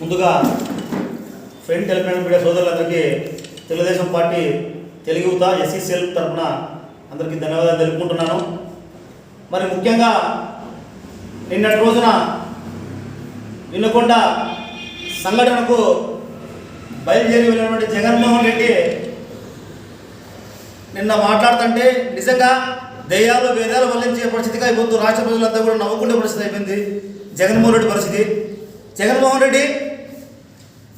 ముందుగా friend electronic media సోదరులందరికీ Telugu Desam party Telugu యువత ఎస్సీ సెల్ తరఫున అందరికీ ధన్యవాదాలు తెలుపుకుంటున్నాను. మరి ముఖ్యంగా నిన్నటి రోజున వినుకొండ సంఘటనకు బయలుదేరి వెళ్ళినటువంటి జగన్మోహన్ రెడ్డి నిన్న మాట్లాడుతుంటే నిజంగా దయ్యాలు వేదాలు వల్లించే పరిస్థితిగా అయిపోతుంది. రాష్ట్ర ప్రజలంతా కూడా నవ్వుకునే పరిస్థితి అయిపోయింది జగన్మోహన్ రెడ్డి పరిస్థితి. జగన్మోహన్ రెడ్డి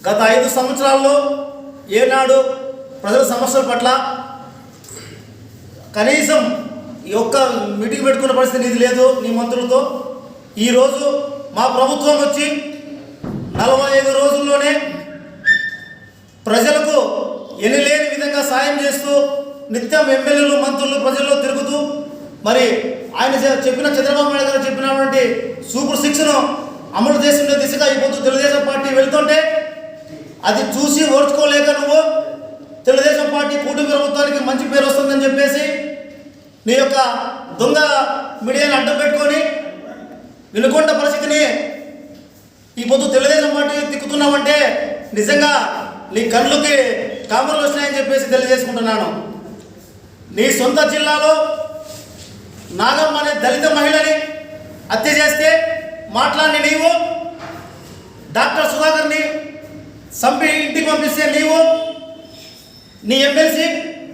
గత 5 సంవత్సరాల్లో ఏనాడు ప్రజల సమస్యల పట్ల కనీసం ఈ ఒక్క మీటింగ్ పెట్టుకున్న పరిస్థితి నీది లేదు నీ మంత్రులతో. ఈరోజు మా ప్రభుత్వం వచ్చి 45 రోజుల్లోనే ప్రజలకు ఎనలేని విధంగా సాయం చేస్తూ నిత్యం ఎమ్మెల్యేలు మంత్రులు ప్రజల్లో తిరుగుతూ మరి ఆయన చెప్పిన చంద్రబాబు నాయుడు గారు చెప్పినటువంటి సూపర్ 6ను అమలు చేస్తున్న దిశగా అయిపోతూ తెలుగుదేశం పార్టీ వెళ్తుంటే అది చూసి ఓర్చుకోలేక నువ్వు తెలుగుదేశం పార్టీ కూటమి ప్రభుత్వానికి మంచి పేరు వస్తుందని చెప్పేసి నీ యొక్క దొంగ మీడియాని అడ్డం పెట్టుకొని వినుకొండ పరిస్థితిని ఈ పొద్దు తెలుగుదేశం పార్టీ తిక్కుతున్నామంటే నిజంగా నీ కళ్ళకి కామర్లు వస్తున్నాయని చెప్పేసి తెలియజేసుకుంటున్నాను. నీ సొంత జిల్లాలో నాగమ్మ అనే దళిత మహిళని హత్య చేస్తే మాట్లాడి నీవు, డాక్టర్ సుధాకర్ని చంపి ఇంటికి పంపిస్తే నీవు, నీ ఎమ్మెల్సీ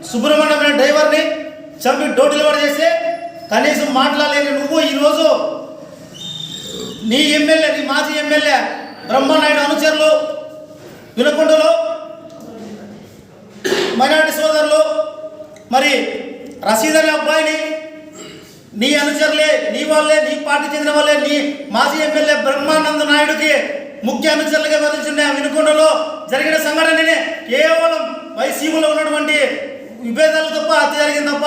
సుబ్రహ్మణ్యం అనే డ్రైవర్ని చంపి డోర్ డెలివరీ చేస్తే కనీసం మాట్లాడలేని నువ్వు ఈరోజు నీ ఎమ్మెల్యే, నీ మాజీ ఎమ్మెల్యే బ్రహ్మనాయుడు అనుచరులు వినుకొండలో మైనారిటీ సోదరులు మరి రషీద్ అనే అబ్బాయిని నీ అనుచరులే, నీ వాళ్ళే, నీ పార్టీ చెందిన వాళ్ళే నీ మాజీ ఎమ్మెల్యే బ్రహ్మానంద నాయుడుకి ముఖ్య అనుచరులుగా వివరించిన వినుకొండలో జరిగిన సంఘటనని కేవలం వైసీపీలో ఉన్నటువంటి విభేదాలు తప్ప హత్య జరిగింది తప్ప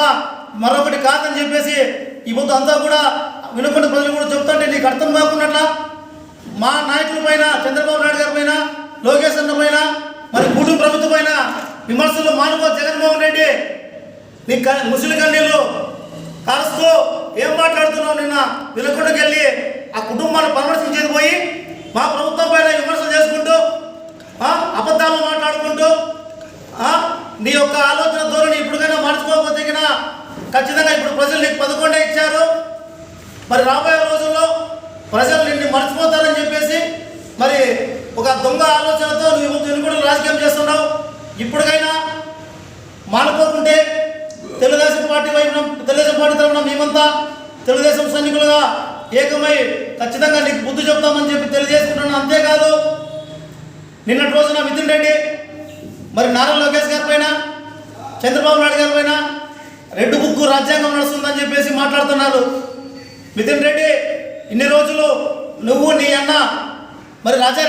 మరొకటి కాదని చెప్పేసి ఈ పొద్దు అంతా కూడా వినుకొండ ప్రజలు కూడా చెప్తుంటే నీకు అర్థం కాకున్నట్లా మా నాయకుల పైన, చంద్రబాబు నాయుడు గారి పైన, లోకేష్ అన్న పైన, మరి కుటుంబ ప్రభుత్వం పైన విమర్శలు మానుకో. జగన్మోహన్ రెడ్డి నీ ముసలి కన్నీళ్ళు కారుస్తూ ఏం మాట్లాడుతున్నావు? నిన్న వినుకొండకి వెళ్ళి ఆ కుటుంబాన్ని పరామర్శించేది పోయి మా ప్రభుత్వం పైన విమర్శలు చేసుకుంటూ అబద్ధాలు మాట్లాడుకుంటూ నీ యొక్క ఆలోచన ధోరణి ఇప్పటికైనా మార్చుకోకపోతే ఖచ్చితంగా ఇప్పుడు ప్రజలు నీకు 11 ఇచ్చారు. మరి రాబోయే రోజుల్లో ప్రజలు నిన్ను మర్చిపోతారని చెప్పేసి మరి ఒక దొంగ ఆలోచనతో నువ్వు వినుకొండలో రాజకీయం చేస్తున్నావు. ఇప్పటికైనా మానుకోకుంటే తెలుగుదేశం పార్టీ వైపున, తెలుగుదేశం పార్టీ తరఫున మేమంతా తెలుగుదేశం సైనికులుగా ఏకమై ఖచ్చితంగా నీకు బుద్ధి చెప్తామని చెప్పి తెలియజేసుకుంటున్నాను. అంతేకాదు నిన్నటి రోజున మిథున్ రెడ్డి మరి నారా లోకేష్ గారి పైన, చంద్రబాబు నాయుడు గారి పైన రెడ్ బుక్ రాజ్యాంగం నడుస్తుందని చెప్పేసి మాట్లాడుతున్నారు. మిథున్ రెడ్డి ఇన్ని రోజులు నువ్వు నీ అన్న మరి రాజా